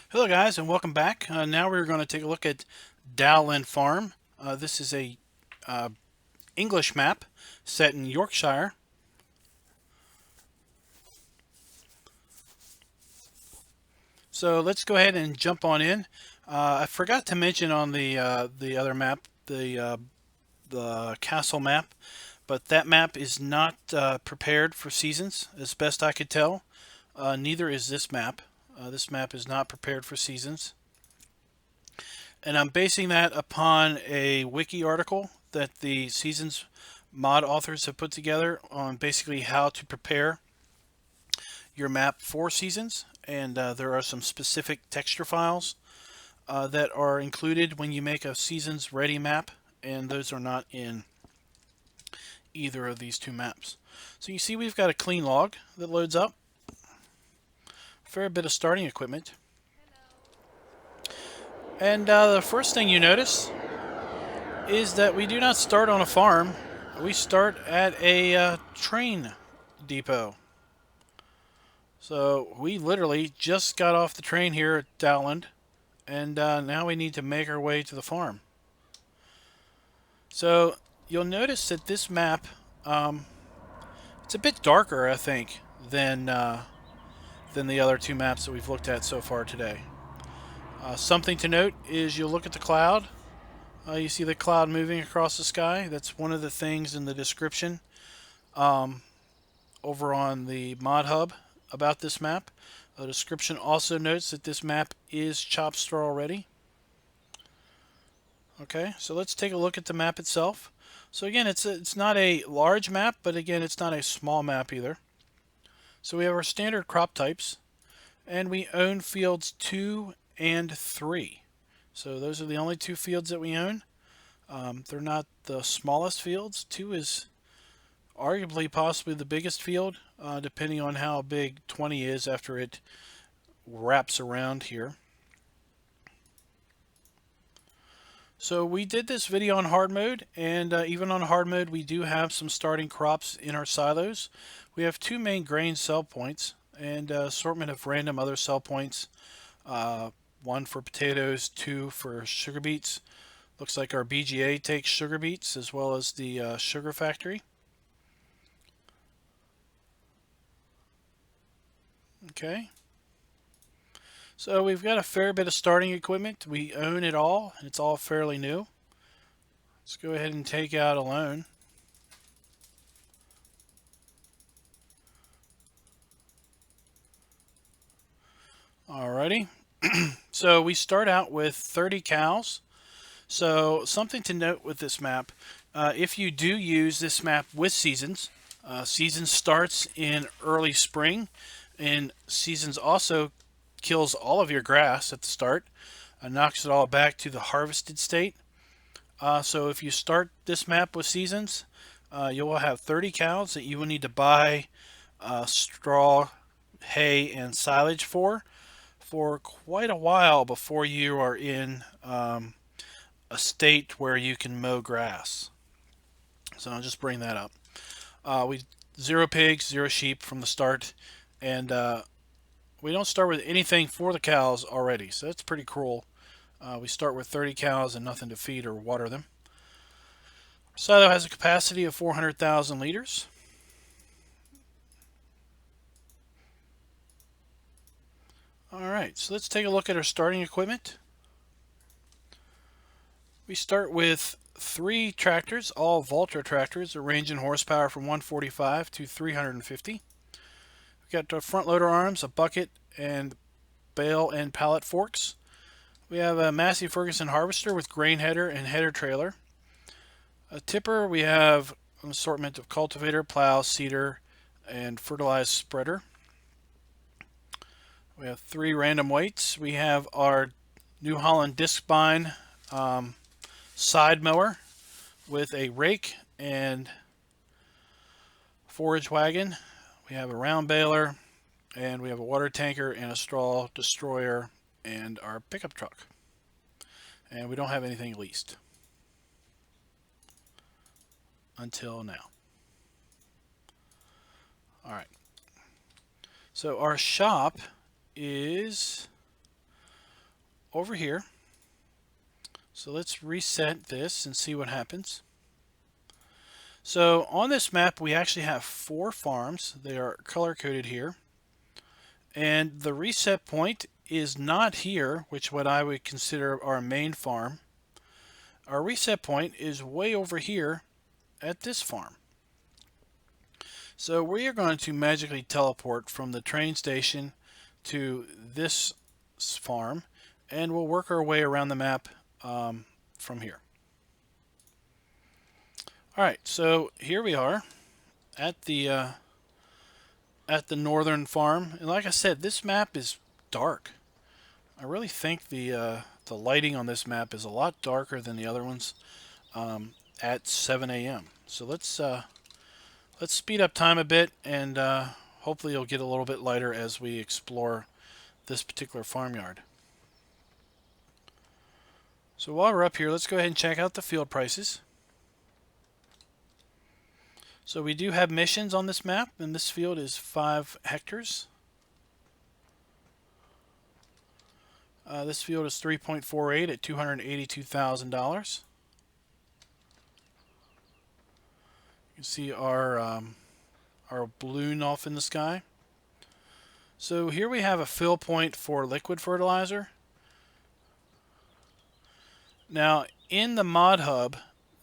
Hello guys and welcome back. Now we're going to take a look at Dowland Farm. This is a uh, English map set in Yorkshire. So let's go ahead and jump on in. I forgot to mention on the other map, the castle map, but that map is not prepared for seasons, as best I could tell. Neither is this map. This map is not prepared for seasons. And I'm basing that upon a wiki article that the Seasons mod authors have put together on basically how to prepare your map for Seasons. And there are some specific texture files that are included when you make a Seasons ready map, and those are not in either of these two maps. So you see we've got a clean log that loads up. Fair bit of starting equipment. And the first thing you notice is that we do not start on a farm. We start at a train depot. So we literally just got off the train here at Dowland, and now we need to make our way to the farm. So you'll notice that this map, it's a bit darker, I think, than the other two maps that we've looked at so far today. Something to note is you'll look at the cloud. You see the cloud moving across the sky. That's one of the things in the description over on the mod hub about this map. The description also notes that this map is chop straw ready. Okay, so let's take a look at the map itself. So again, it's not a large map, but again, it's not a small map either. So we have our standard crop types, and we own fields 2 and 3. So those are the only two fields that we own. They're not the smallest fields. 2 is arguably possibly the biggest field, depending on how big 20 is after it wraps around here. So we did this video on hard mode, and even on hard mode we do have some starting crops in our silos. We have two main grain sell points and assortment of random other sell points. One for potatoes, two for sugar beets. Looks like our BGA takes sugar beets as well as the sugar factory. Okay. So we've got a fair bit of starting equipment. We own it all, and it's all fairly new. Let's go ahead and take out a loan. Alrighty. So we start out with 30 cows. So something to note with this map, if you do use this map with seasons, seasons starts in early spring, and seasons also kills all of your grass at the start, knocks it all back to the harvested state. So if you start this map with seasons, you will have 30 cows that you will need to buy straw, hay, and silage for quite a while before you are in a state where you can mow grass. So I'll just bring that up. We zero pigs, zero sheep from the start, and we don't start with anything for the cows already, so that's pretty cruel. We start with 30 cows and nothing to feed or water them. Our silo has a capacity of 400,000 liters. Alright, so let's take a look at our starting equipment. We start with 3 tractors, all Valtra tractors, that range in horsepower from 145 to 350. We've got our front loader arms, a bucket, and bale and pallet forks. We have a Massey Ferguson harvester with grain header and header trailer. A tipper, we have an assortment of cultivator, plow, seeder, and fertilized spreader. We have 3 random weights. We have our New Holland disc spine side mower with a rake and forage wagon. We have a round baler, and we have a water tanker and a straw destroyer and our pickup truck. And we don't have anything leased until now. Alright. So our shop is over here. So let's reset this and see what happens. So on this map we actually have 4 farms. They are color coded here. And the reset point is not here, which what I would consider our main farm. Our reset point is way over here at this farm. So we are going to magically teleport from the train station to this farm, and we'll work our way around the map from here. Alright, so here we are at the northern farm, and like I said, this map is dark. I really think the lighting on this map is a lot darker than the other ones at 7 a.m. So let's speed up time a bit, and hopefully it'll get a little bit lighter as we explore this particular farmyard. So while we're up here, let's go ahead and check out the field prices. So we do have missions on this map, and this field is 5 hectares. This field is 3.48 at $282,000. You can see our balloon off in the sky. So here we have a fill point for liquid fertilizer. Now in the mod hub,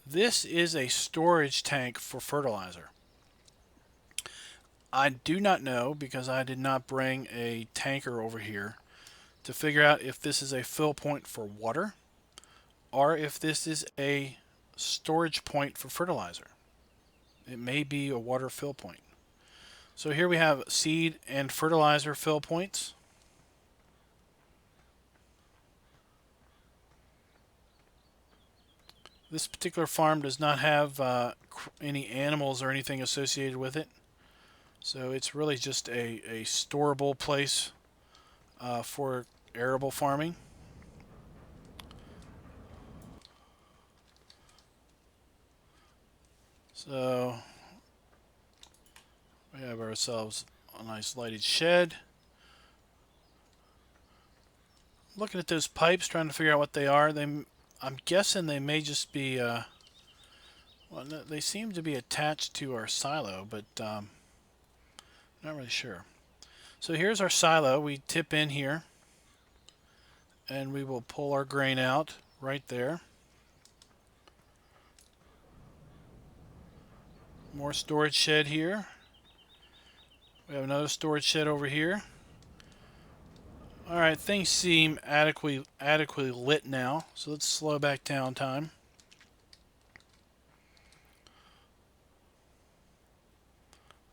this is a storage tank for fertilizer. I do not know, because I did not bring a tanker over here, to figure out if this is a fill point for water or if this is a storage point for fertilizer. It may be a water fill point. So here we have seed and fertilizer fill points. This particular farm does not have any animals or anything associated with it. So it's really just a storable place for arable farming. So we have ourselves a nice lighted shed. Looking at those pipes, trying to figure out what they are. I'm guessing they may just be, well, no, they seem to be attached to our silo, but not really sure. So here's our silo. We tip in here, and we will pull our grain out right there. More storage shed here. We have another storage shed over here. Alright, things seem adequately lit now, so let's slow back down time.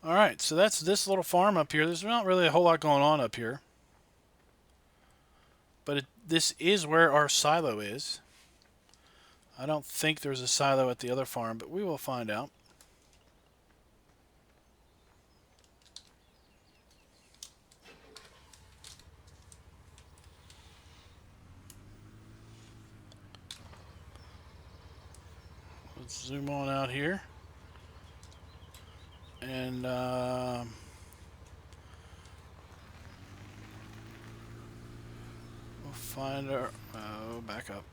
Alright, so that's this little farm up here. There's not really a whole lot going on up here. But this is where our silo is. I don't think there's a silo at the other farm, but we will find out. Let's zoom on out here. And we'll find our, back up.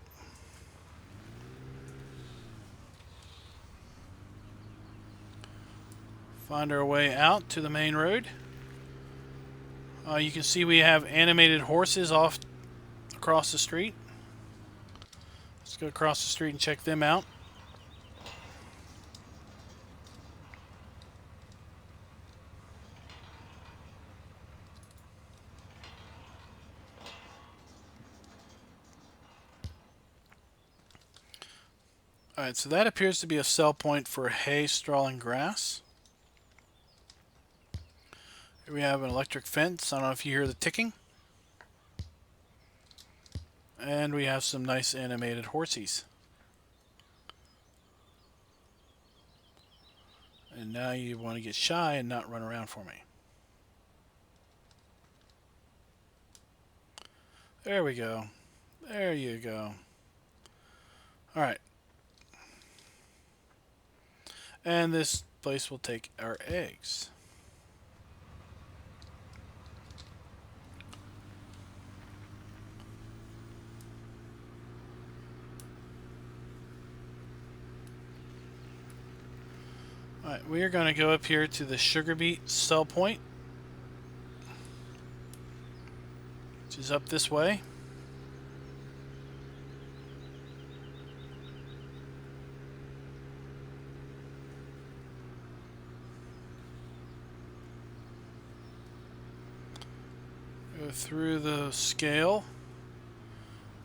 Find our way out to the main road. You can see we have animated horses off across the street. Let's go across the street and check them out. Alright, so that appears to be a sell point for hay, straw, and grass. Here we have an electric fence. I don't know if you hear the ticking. And we have some nice animated horsies. And now you want to get shy and not run around for me. There we go. There you go. Alright. And this place will take our eggs. Alright, we are going to go up here to the sugar beet sell point, which is up this way. Go through the scale,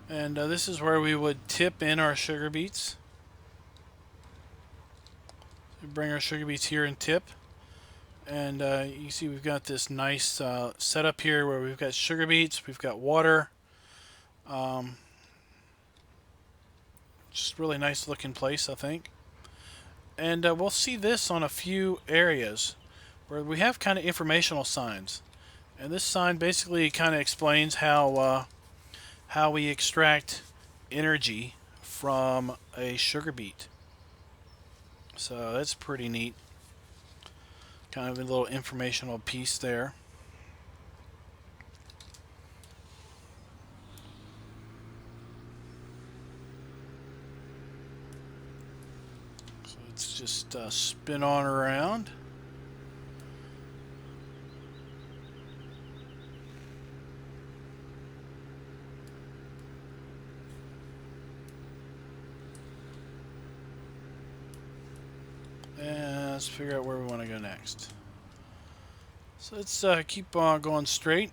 and this is where we would tip in our sugar beets. We bring our sugar beets here and tip, and you see we've got this nice setup here where we've got sugar beets, we've got water, just really nice looking place, I think. And we'll see this on a few areas where we have kind of informational signs. And this sign basically kind of explains how we extract energy from a sugar beet. So that's pretty neat. Kind of a little informational piece there. So let's just spin on around. And let's figure out where we want to go next. So let's keep on going straight.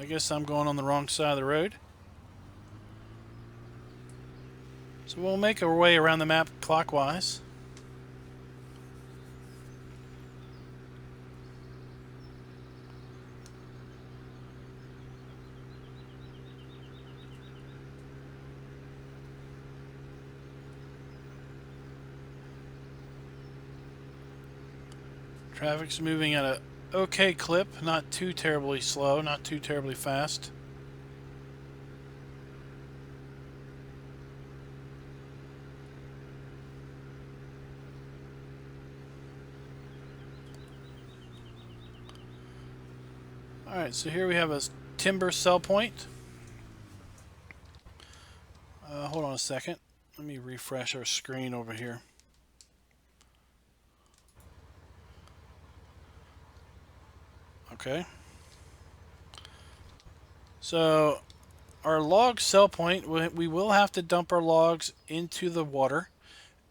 I guess I'm going on the wrong side of the road. So we'll make our way around the map clockwise. Traffic's moving at a okay clip, not too terribly slow, not too terribly fast. Alright, so here we have a timber sell point. Hold on a second. Let me refresh our screen over here. Okay. So our log sell point, we will have to dump our logs into the water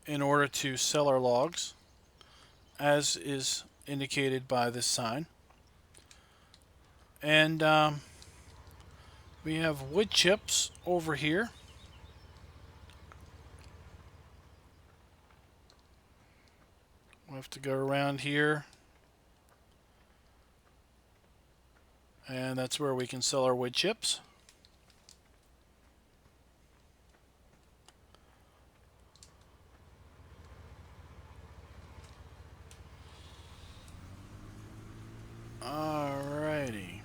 in order to sell our logs, as is indicated by this sign. And we have wood chips over here. We'll have to go around here. And that's where we can sell our wood chips. Alrighty.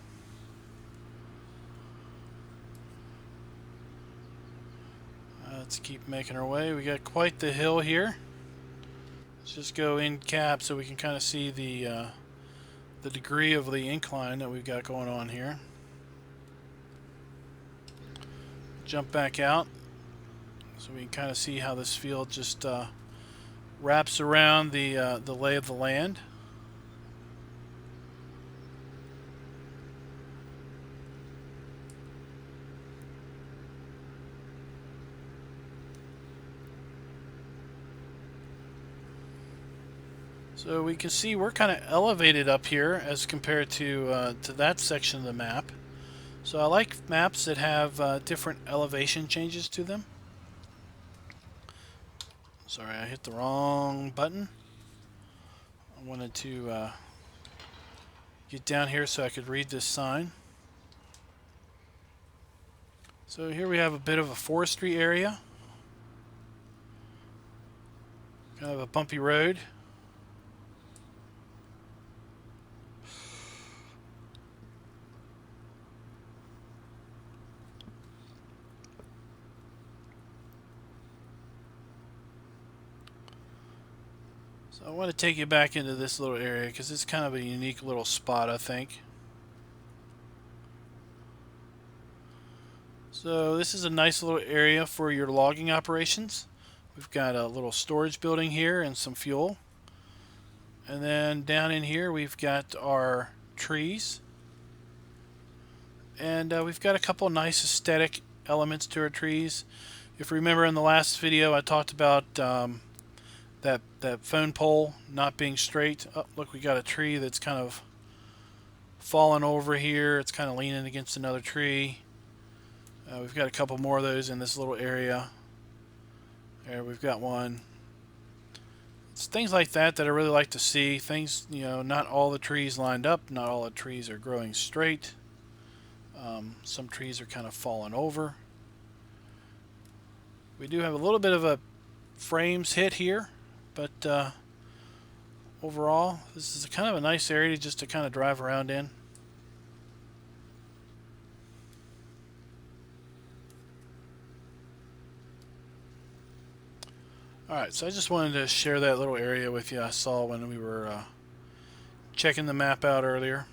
Let's keep making our way. We got quite the hill here. Let's just go in cap so we can kind of see the degree of the incline that we've got going on here. Jump back out so we can kind of see how this field just wraps around the lay of the land. So we can see we're kind of elevated up here as compared to that section of the map. So I like maps that have different elevation changes to them. Sorry, I hit the wrong button. I wanted to get down here so I could read this sign. So here we have a bit of a forestry area. Kind of a bumpy road. So I want to take you back into this little area because it's kind of a unique little spot, I think. So this is a nice little area for your logging operations. We've got a little storage building here and some fuel. And then down in here we've got our trees. And we've got a couple nice aesthetic elements to our trees. If you remember in the last video I talked about that phone pole not being straight. Oh, look, we got a tree that's kind of fallen over here. It's kind of leaning against another tree. We've got a couple more of those in this little area. There, we've got one. It's things like that that I really like to see. Things, you know, not all the trees lined up. Not all the trees are growing straight. Some trees are kind of falling over. We do have a little bit of a frames hit here, but overall, this is kind of a nice area just to kind of drive around in. Alright, so I just wanted to share that little area with you I saw when we were checking the map out earlier.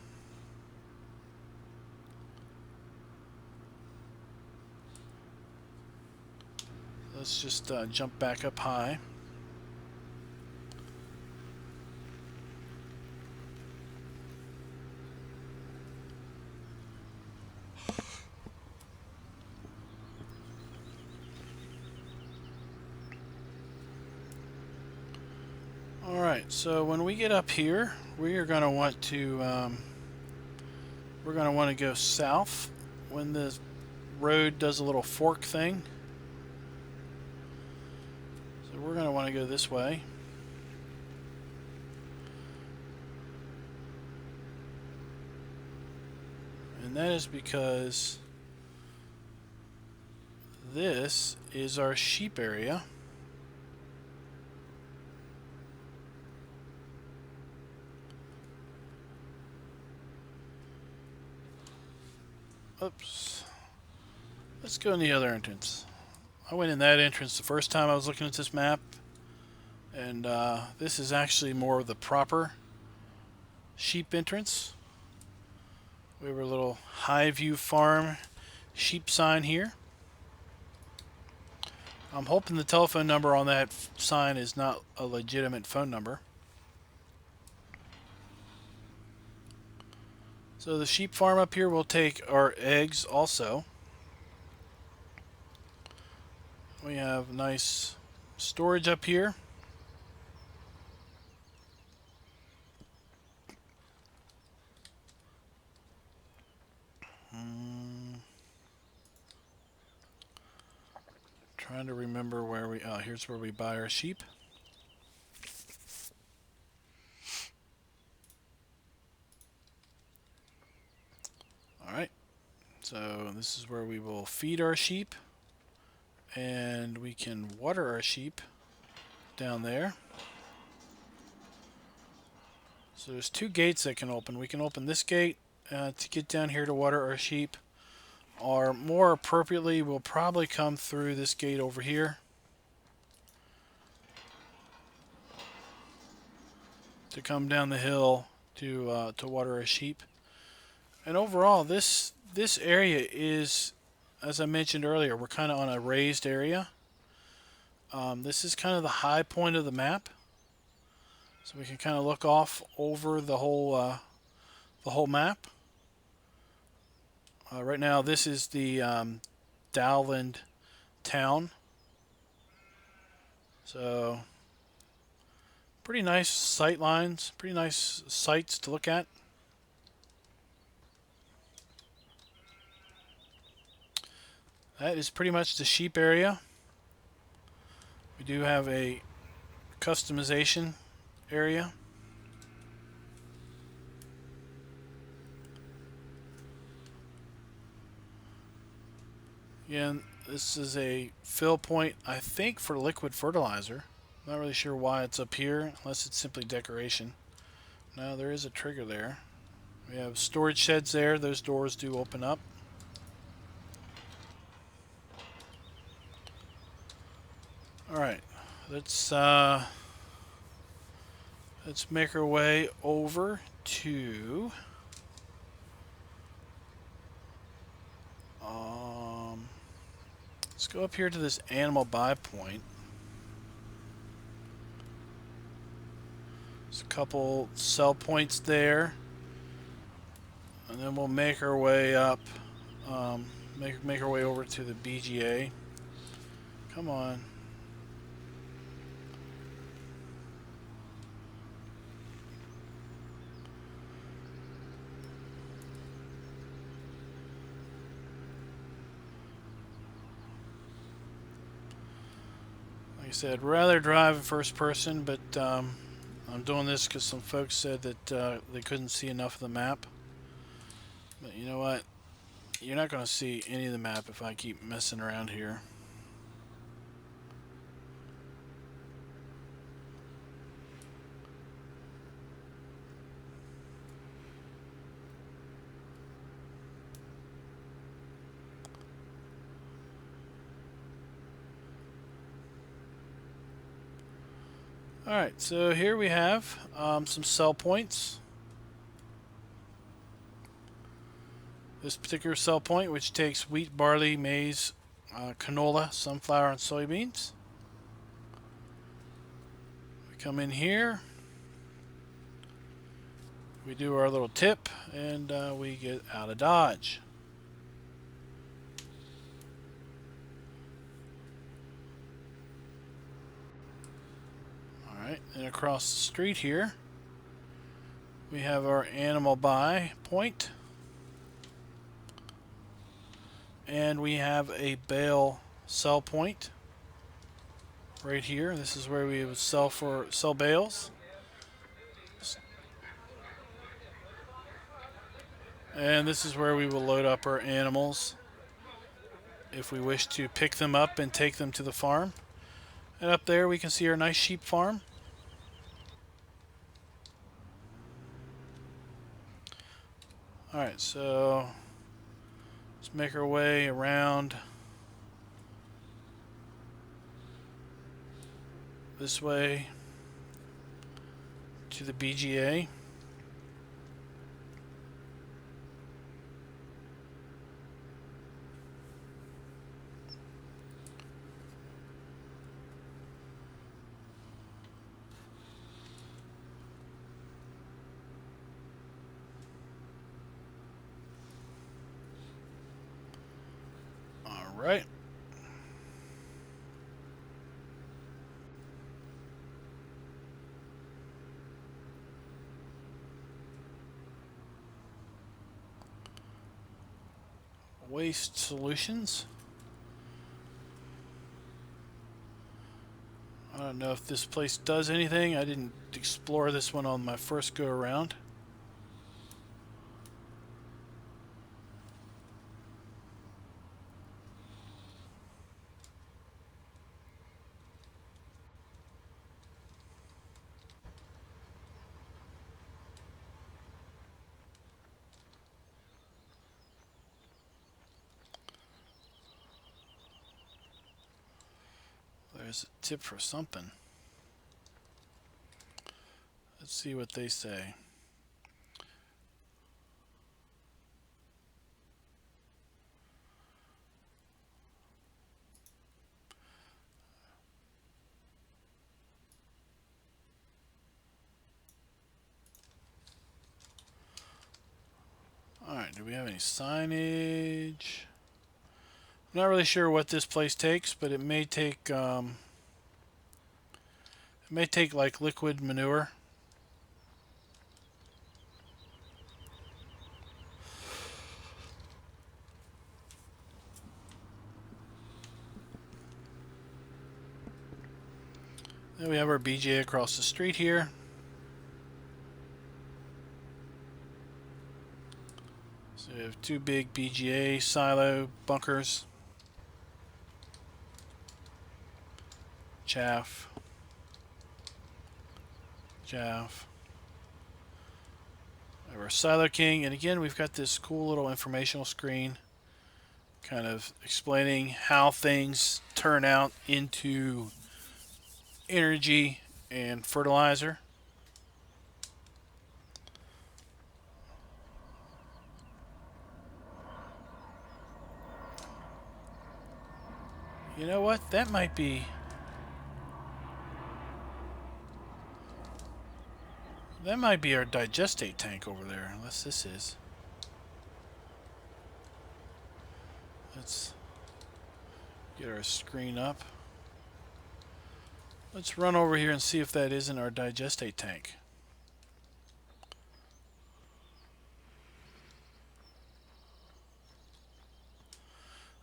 Let's just jump back up high. Alright, so when we get up here, we are going to want to go south when the road does a little fork thing. So we're going to want to go this way. And that is because this is our sheep area. Oops. Let's go in the other entrance. I went in that entrance the first time I was looking at this map, and this is actually more of the proper sheep entrance. We have a little Highview Farm sheep sign here. I'm hoping the telephone number on that sign is not a legitimate phone number. So the sheep farm up here will take our eggs also. We have nice storage up here. Trying to remember where we... Oh, here's where we buy our sheep. Alright, so this is where we will feed our sheep, and we can water our sheep down there. So there's two gates that can open. We can open this gate to get down here to water our sheep, or more appropriately, we'll probably come through this gate over here to come down the hill to water our sheep. And overall, this area is, as I mentioned earlier, we're kind of on a raised area. This is kind of the high point of the map, so we can kind of look off over the whole map. Right now, this is the Dowland town. So, pretty nice sight lines, pretty nice sights to look at. That is pretty much the sheep area. We do have a customization area. Again, this is a fill point, I think, for liquid fertilizer. Not really sure why it's up here, unless it's simply decoration. No, there is a trigger there. We have storage sheds there. Those doors do open up. Alright, let's make our way over to let's go up here to this animal buy point. Let's couple sell points there, and then we'll make our way up, make our way over to the BGA. Come on. Like I said, rather drive in first person, but I'm doing this because some folks said that they couldn't see enough of the map. But you know what? You're not going to see any of the map if I keep messing around here. Alright, so here we have some sell points. This particular sell point, which takes wheat, barley, maize, canola, sunflower, and soybeans. We come in here, we do our little tip, and we get out of Dodge. Alright, and across the street here, we have our animal buy point. And we have a bale sell point right here. This is where we would sell bales. And this is where we will load up our animals if we wish to pick them up and take them to the farm. And up there we can see our nice sheep farm. Alright, so let's make our way around this way to the BGA. Right. Waste solutions. I don't know if this place does anything. I didn't explore this one on my first go around. There's a tip for something. Let's see what they say. Alright, do we have any signage? I'm not really sure what this place takes, but it may take like liquid manure. Then we have our BGA across the street here. So we have two big BGA silo bunkers. Chaff. Chaff. We have our Silo King, and again we've got this cool little informational screen kind of explaining how things turn out into energy and fertilizer. You know what? That might be... That might be our digestate tank over there, unless this is. Let's get our screen up. Let's run over here and see if that isn't our digestate tank.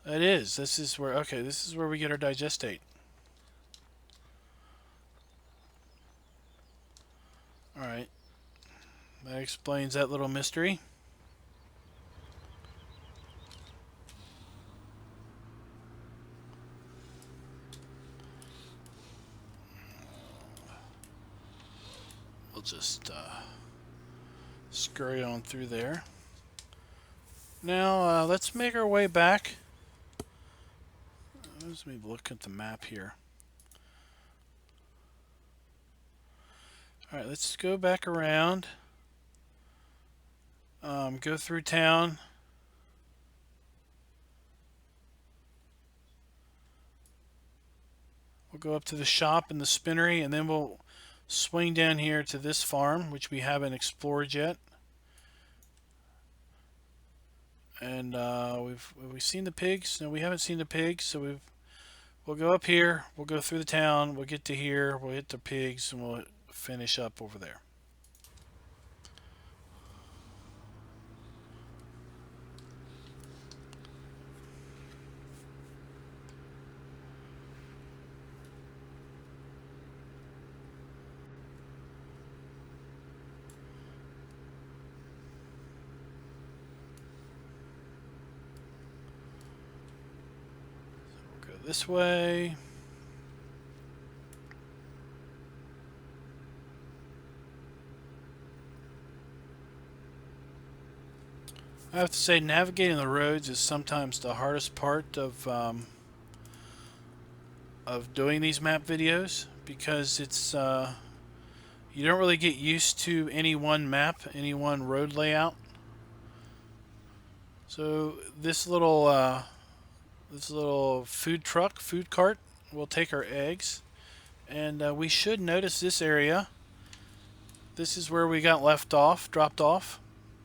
It is. This is where, okay, this is where we get our digestate. Alright. That explains that little mystery. We'll just scurry on through there. Now, let's make our way back. Let me look at the map here. Alright, let's go back around. Go through town. We'll go up to the shop and the spinnery, and then we'll swing down here to this farm, which we haven't explored yet. And have we seen the pigs? No, we haven't seen the pigs, so we'll go up here, we'll go through the town, we'll get to here, we'll hit the pigs, and we'll finish up over there. This way. I have to say, navigating the roads is sometimes the hardest part of doing these map videos, because it's you don't really get used to any one map, any one road layout. So this little food cart will take our eggs, and we should notice this area. This is where we got dropped off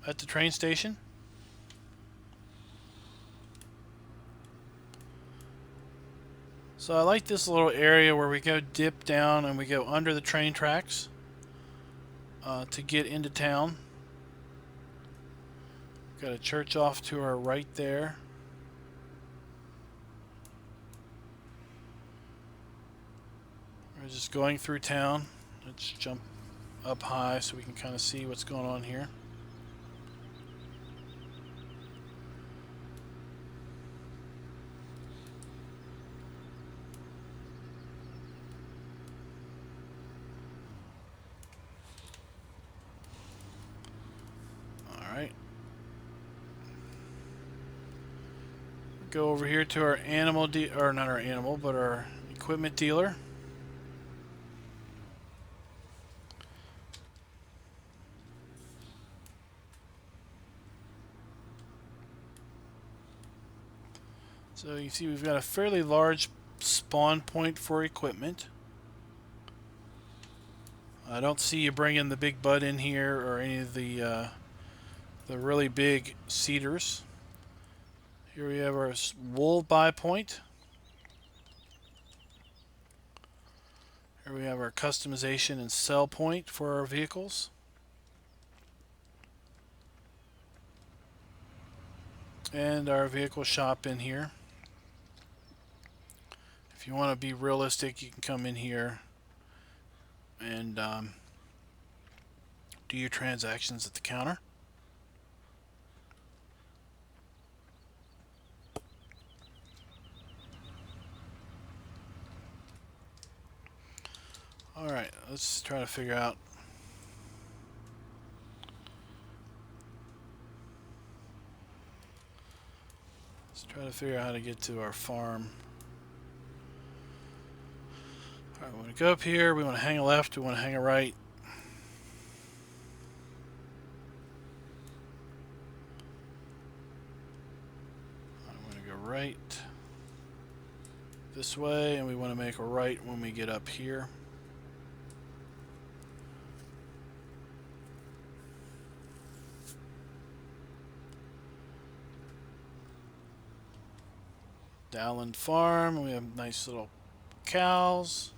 at the train station. So I like this little area where we go dip down and we go under the train tracks to get into town. Got a church off to our right there. We're just going through town. Let's jump up high so we can kind of see what's going on here. Alright. Go over here to our not our animal, but our equipment dealer. So you see we've got a fairly large spawn point for equipment. I don't see you bringing the big bud in here or any of the really big cedars. Here we have our wool buy point. Here we have our customization and sell point for our vehicles. And our vehicle shop in here. If you want to be realistic, you can come in here and do your transactions at the counter. Alright, let's try to figure out. Let's try to figure out how to get to our farm. Alright, we want to go up here, we want to hang a left, we want to hang a right. I want to go right this way, and we want to make a right when we get up here. Dowland Farm. We have nice little cows.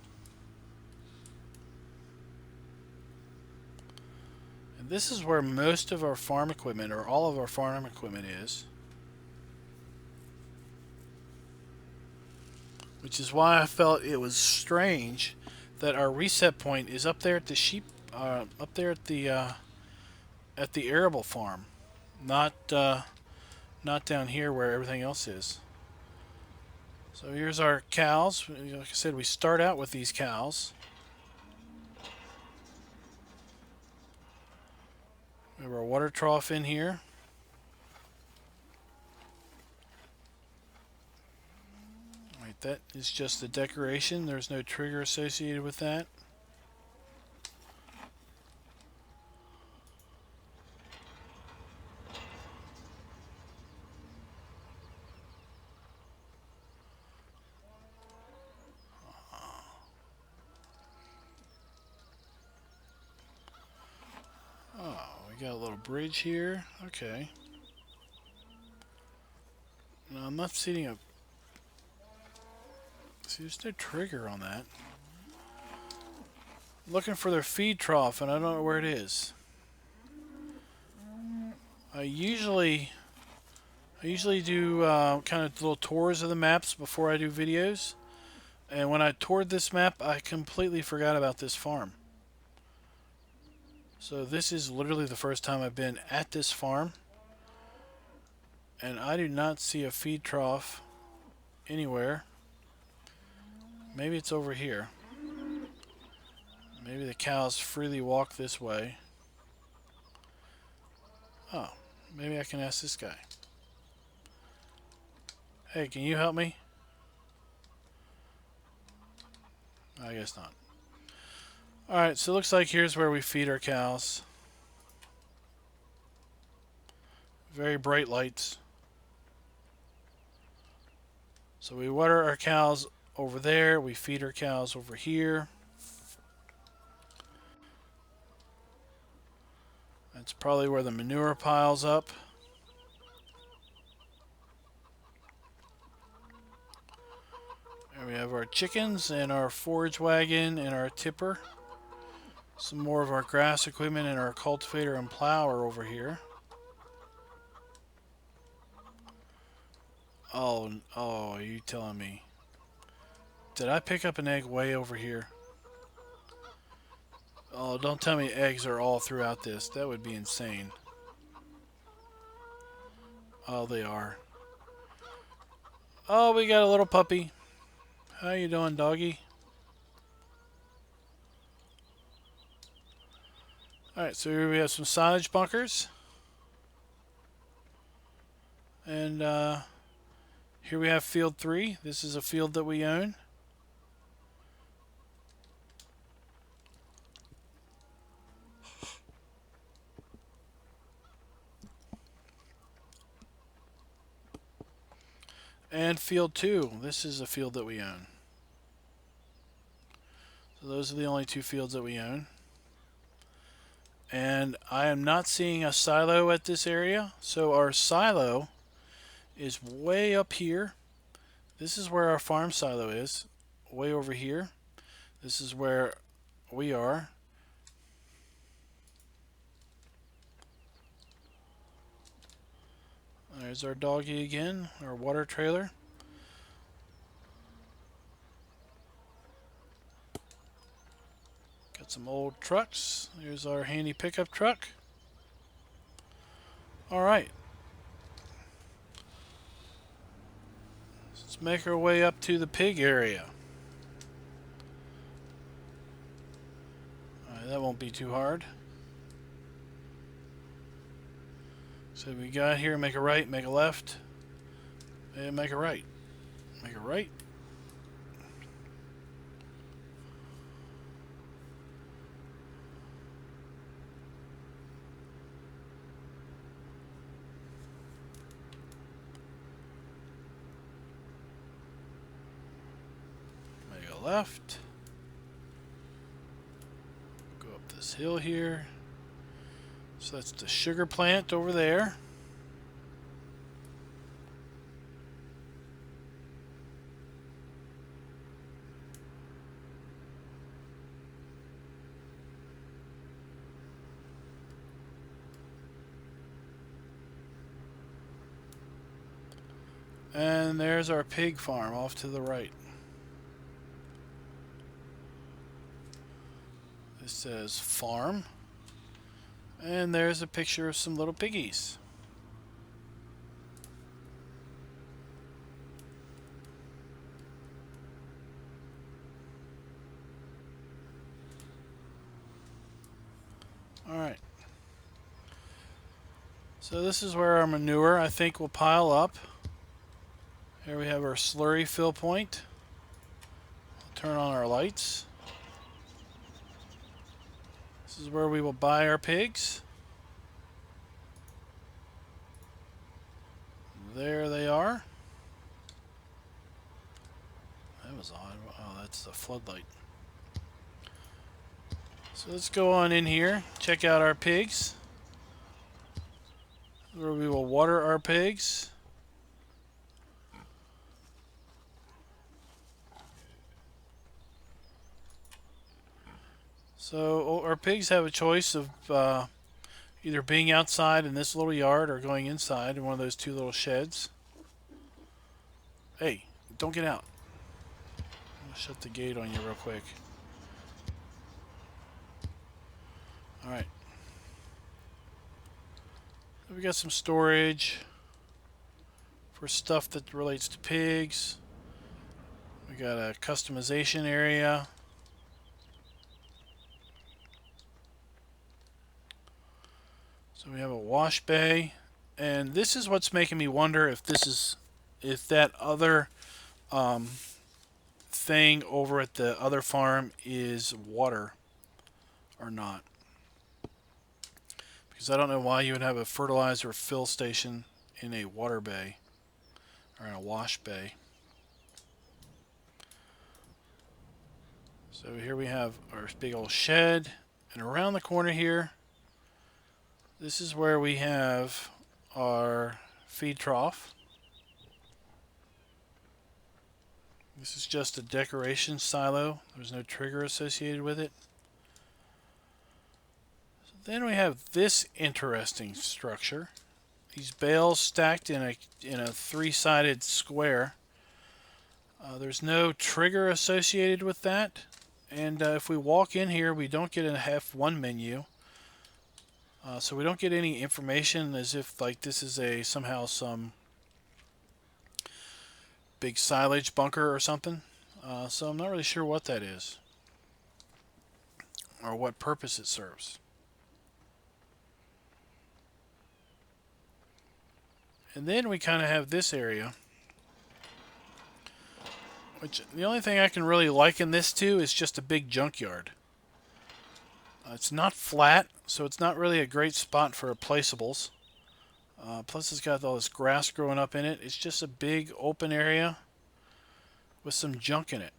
And this is where most of our farm equipment, or all of our farm equipment, is. Which is why I felt it was strange that our reset point is up there at the sheep, up there at the arable farm, not down here where everything else is. So here's our cows. Like I said, we start out with these cows. We have our water trough in here. Right, that is just a decoration. There's no trigger associated with that. We got a little bridge here. Okay. No, I'm not seeing a... See, there's no trigger on that. Looking for their feed trough, and I don't know where it is. I usually do kind of little tours of the maps before I do videos. And when I toured this map, I completely forgot about this farm. So this is literally the first time I've been at this farm, and I do not see a feed trough anywhere. Maybe it's over here. Maybe the cows freely walk this way. Oh, maybe I can ask this guy. Hey, can you help me? I guess not. Alright, so it looks like here's where we feed our cows. Very bright lights. So we water our cows over there. We feed our cows over here. That's probably where the manure piles up. There we have our chickens and our forage wagon and our tipper. Some more of our grass equipment and our cultivator and plow are over here. Oh, are you telling me? Did I pick up an egg way over here? Oh, don't tell me eggs are all throughout this. That would be insane. Oh, they are. Oh, we got a little puppy. How you doing, doggy? Alright, so here we have some silage bunkers. And here we have field 3. This is a field that we own. And field 2. This is a field that we own. So those are the only 2 fields that we own. And I am not seeing a silo at this area. So our silo is way up here. This is where our farm silo is. Way over here. This is where we are. There's our doggy again, our water trailer. Got some old trucks. Here's our handy pickup truck. Alright. Let's make our way up to the pig area. Alright, that won't be too hard. So we got here, make a right, make a left, and make a right. Make a right. Make a left. Go up this hill here. So that's the sugar plant over there. And there's our pig farm off to the right. This says farm. And there's a picture of some little piggies. Alright. So this is where our manure, I think, will pile up. Here we have our slurry fill point. Turn on our lights. This is where we will buy our pigs. There they are. That was odd. Oh, that's the floodlight. So let's go on in here, check out our pigs. Where we will water our pigs. So our pigs have a choice of either being outside in this little yard or going inside in one of those two little sheds. Hey, don't get out. I'll shut the gate on you real quick. Alright. We got some storage for stuff that relates to pigs. We got a customization area. So we have a wash bay, and this is what's making me wonder if that other thing over at the other farm is water or not. Because I don't know why you would have a fertilizer fill station in a water bay or in a wash bay. So here we have our big old shed, and around the corner here, this is where we have our feed trough. This is just a decoration silo. There's no trigger associated with it. So then we have this interesting structure. These bales stacked in a three-sided square. There's no trigger associated with that. And if we walk in here, we don't get an F1 menu. So we don't get any information as if like this is somehow some big silage bunker or something. So I'm not really sure what that is or what purpose it serves. And then we kind of have this area, which the only thing I can really liken this to is just a big junkyard. It's not flat, so it's not really a great spot for placeables. Plus it's got all this grass growing up in it. It's just a big open area with some junk in it.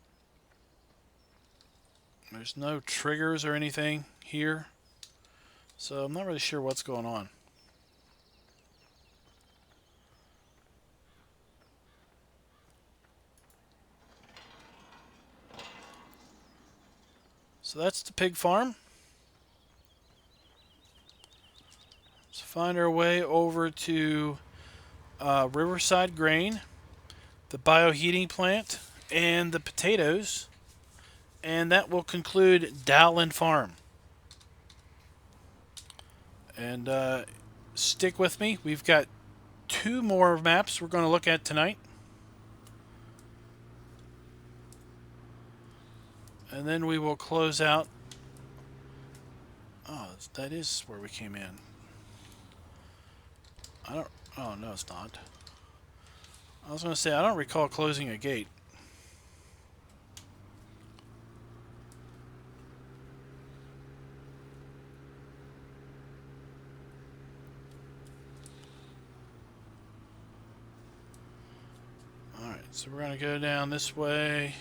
There's no triggers or anything here, so I'm not really sure what's going on. So that's the pig farm. Let's find our way over to Riverside Grain, the bioheating plant, and the potatoes, and that will conclude Dowland Farm. And stick with me. We've got two more maps we're going to look at tonight. And then we will close out. Oh, that is where we came in. Oh, no, it's not. I was going to say, I don't recall closing a gate. Alright, so we're going to go down this way.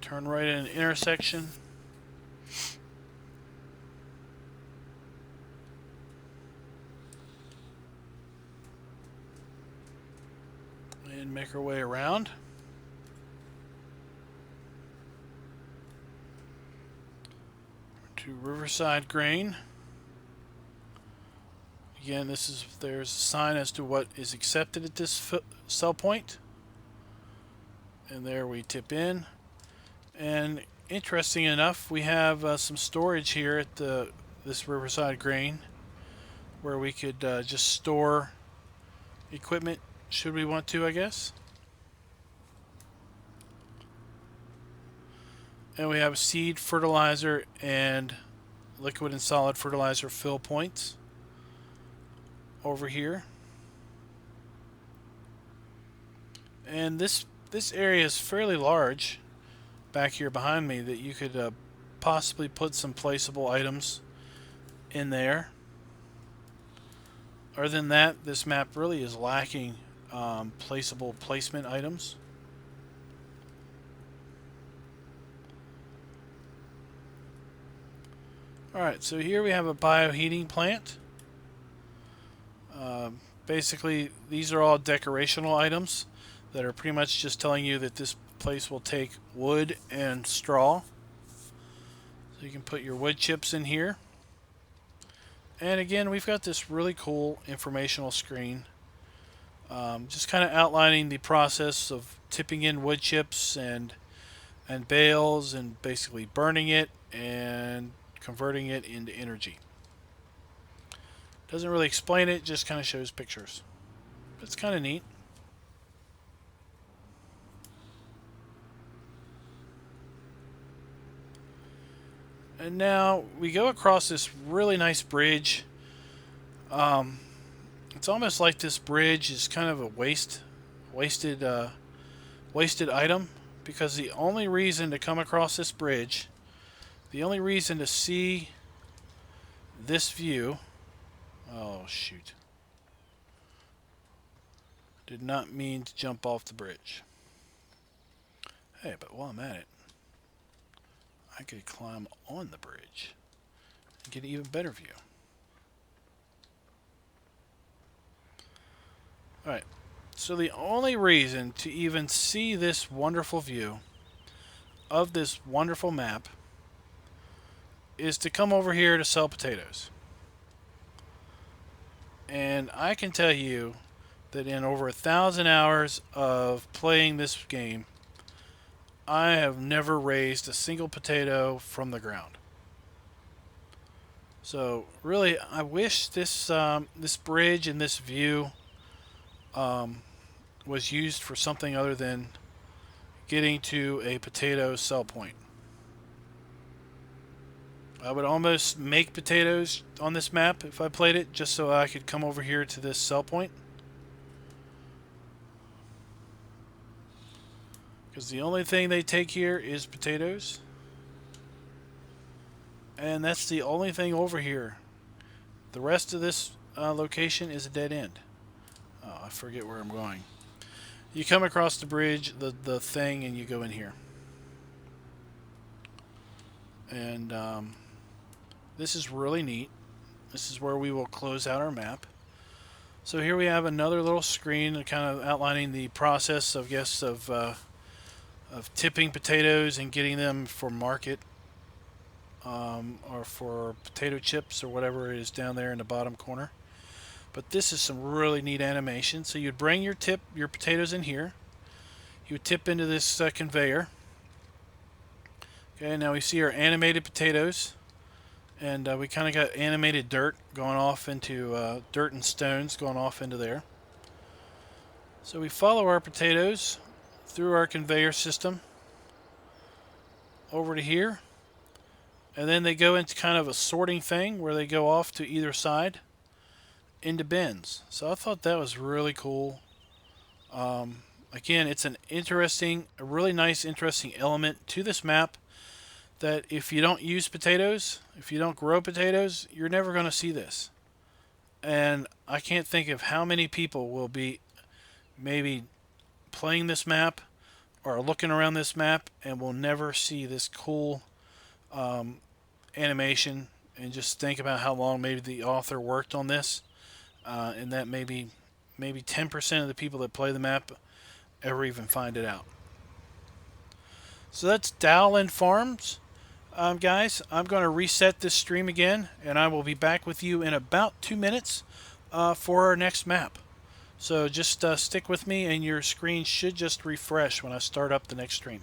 Turn right at an intersection. And make our way around. To Riverside Grain. Again, there's a sign as to what is accepted at this sell point. And there we tip in. And interesting enough, we have some storage here at this Riverside Grain, where we could just store equipment should we want to, I guess. And we have seed, fertilizer, and liquid and solid fertilizer fill points over here. And this area is fairly large back here behind me, that you could possibly put some placeable items in there. Other than that, this map really is lacking placeable placement items. Alright, so here we have a bioheating plant. Basically, these are all decorational items that are pretty much just telling you that this place will take wood and straw. So you can put your wood chips in here. And again, we've got this really cool informational screen. Just kind of outlining the process of tipping in wood chips and bales, and basically burning it and converting it into energy. Doesn't really explain it, just kind of shows pictures. But it's kind of neat. And now we go across this really nice bridge. It's almost like this bridge is kind of a wasted item, because the only reason to come across this bridge, the only reason to see this view, oh shoot, did not mean to jump off the bridge. Hey, but while I'm at it, I could climb on the bridge and get an even better view. Alright, so the only reason to even see this wonderful view of this wonderful map is to come over here to sell potatoes. And I can tell you that in over 1,000 hours of playing this game, I have never raised a single potato from the ground. So really, I wish this this bridge and this view was used for something other than getting to a potato sell point. I would almost make potatoes on this map if I played it, just so I could come over here to this sell point. Because the only thing they take here is potatoes. And that's the only thing over here. The rest of this location is a dead end. Oh, I forget where I'm going. You come across the bridge, the thing, and you go in here. And this is really neat. This is where we will close out our map. So here we have another little screen kind of outlining the process, I guess, of tipping potatoes and getting them for market, or for potato chips or whatever it is down there in the bottom corner. But this is some really neat animation. So you'd bring your potatoes in here. You would tip into this conveyor. Okay, now we see our animated potatoes, and we kind of got animated dirt going off into dirt and stones going off into there. So we follow our potatoes through our conveyor system over to here, and then they go into kind of a sorting thing where they go off to either side into bins. So I thought that was really cool. Again, it's a really nice, interesting element to this map, that if you don't use potatoes, if you don't grow potatoes, you're never going to see this. And I can't think of how many people will be maybe playing this map or looking around this map and will never see this cool animation, and just think about how long maybe the author worked on this, and that maybe 10% of the people that play the map ever even find it out. So that's Dowland Farms. Guys, I'm going to reset this stream again, and I will be back with you in about 2 minutes for our next map. So just stick with me, and your screen should just refresh when I start up the next stream.